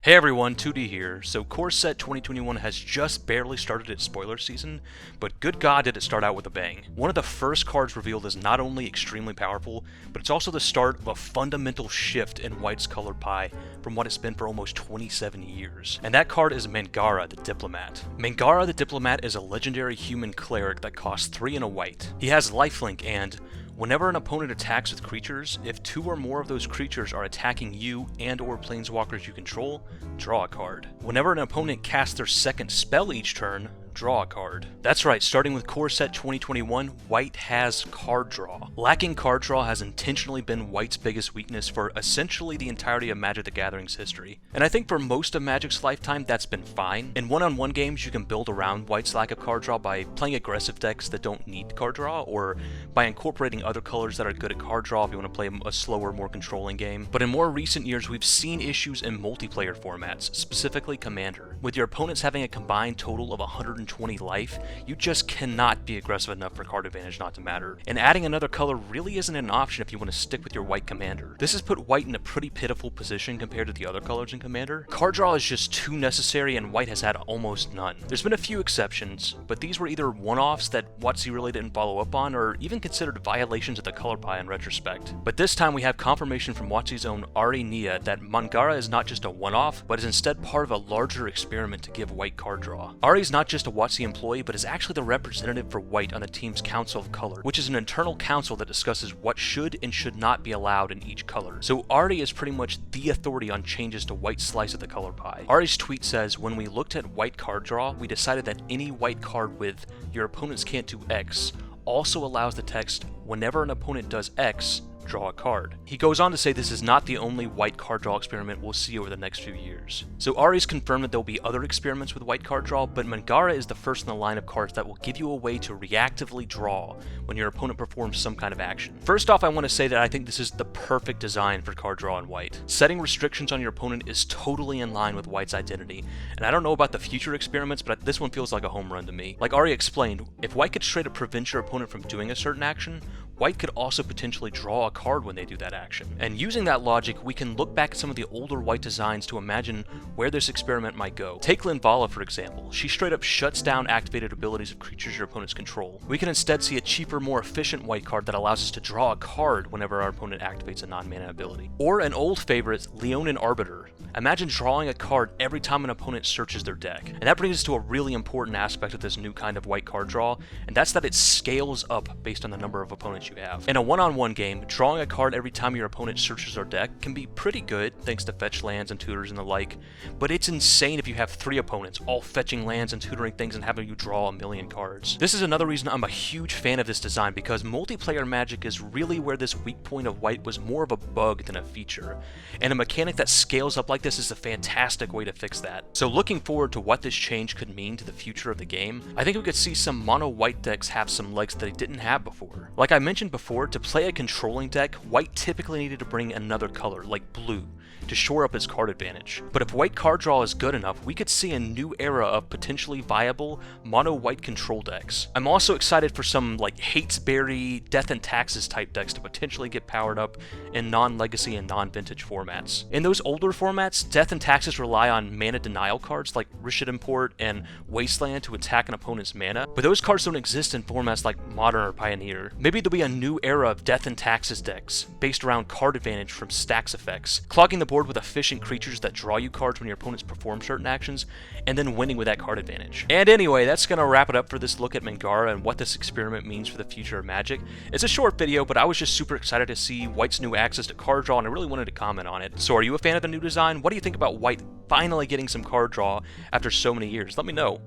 Hey everyone, 2D here. So Core Set 2021 has just barely started its spoiler season, but good god did it start out with a bang. One of the first cards revealed is not only extremely powerful, but it's also the start of a fundamental shift in White's color pie from what it's been for almost 27 years. And that card is Mengara the Diplomat. Mengara the Diplomat is a legendary human cleric that costs 3 and a white. He has lifelink and whenever an opponent attacks with creatures, if 2 or more of those creatures are attacking you and or planeswalkers you control, draw a card. Whenever an opponent casts their second spell each turn, draw a card. That's right, starting with Core Set 2021, White has card draw. Lacking card draw has intentionally been White's biggest weakness for essentially the entirety of Magic the Gathering's history. And I think for most of Magic's lifetime, that's been fine. In one-on-one games, you can build around White's lack of card draw by playing aggressive decks that don't need card draw, or by incorporating other colors that are good at card draw if you want to play a slower, more controlling game. But in more recent years, we've seen issues in multiplayer formats, specifically Commander. With your opponents having a combined total of 120 life, you just cannot be aggressive enough for card advantage not to matter. And adding another color really isn't an option if you want to stick with your White Commander. This has put White in a pretty pitiful position compared to the other colors in Commander. Card draw is just too necessary and White has had almost none. There's been a few exceptions, but these were either one-offs that WotC really didn't follow up on, or even considered violations of the color pie in retrospect. But this time we have confirmation from WotC's own Ari Nia that Mengara is not just a one-off, but is instead part of a larger experiment to give White card draw. Ari's not just a WotC employee, but is actually the representative for White on the team's Council of Color, which is an internal council that discusses what should and should not be allowed in each color. So Ari is pretty much the authority on changes to White's slice of the color pie. Ari's tweet says, "When we looked at White card draw, we decided that any White card with 'your opponents can't do X' also allows the text, 'whenever an opponent does X, draw a card.'" He goes on to say this is not the only White card draw experiment we'll see over the next few years. So Ari's confirmed that there will be other experiments with White card draw, but Mengara is the first in the line of cards that will give you a way to reactively draw when your opponent performs some kind of action. First off, I want to say that I think this is the perfect design for card draw in White. Setting restrictions on your opponent is totally in line with White's identity, and I don't know about the future experiments, but this one feels like a home run to me. Like Ari explained, if White could straight up prevent your opponent from doing a certain action, White could also potentially draw a card when they do that action. And using that logic, we can look back at some of the older White designs to imagine where this experiment might go. Take Linvala, for example. She straight up shuts down activated abilities of creatures your opponents control. We can instead see a cheaper, more efficient White card that allows us to draw a card whenever our opponent activates a non-mana ability. Or an old favorite, Leonin Arbiter. Imagine drawing a card every time an opponent searches their deck. And that brings us to a really important aspect of this new kind of White card draw, and that's that it scales up based on the number of opponents you have. In a one-on-one game, drawing a card every time your opponent searches their deck can be pretty good, thanks to fetch lands and tutors and the like, but it's insane if you have 3 opponents, all fetching lands and tutoring things and having you draw a million cards. This is another reason I'm a huge fan of this design, because multiplayer Magic is really where this weak point of White was more of a bug than a feature, and a mechanic that scales up like this is a fantastic way to fix that. So looking forward to what this change could mean to the future of the game, I think we could see some mono White decks have some legs that they didn't have before. Like I mentioned before, to play a controlling deck, White typically needed to bring another color, like blue, to shore up his card advantage. But if White card draw is good enough, we could see a new era of potentially viable mono White control decks. I'm also excited for some like Hatesbury, Death and Taxes type decks to potentially get powered up in non-legacy and non-vintage formats. In those older formats, Death and Taxes rely on mana denial cards like Rishid Import and Wasteland to attack an opponent's mana, but those cards don't exist in formats like Modern or Pioneer. Maybe there'll be a new era of Death and Taxes decks based around card advantage from stacks effects, clogging the board with efficient creatures that draw you cards when your opponents perform certain actions, and then winning with that card advantage. And anyway, that's gonna wrap it up for this look at Mengara and what this experiment means for the future of Magic. It's a short video, but I was just super excited to see White's new access to card draw, and I really wanted to comment on it. So are you a fan of the new design? What do you think about White finally getting some card draw after so many years? Let me know.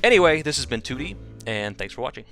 Anyway, this has been 2D, and thanks for watching.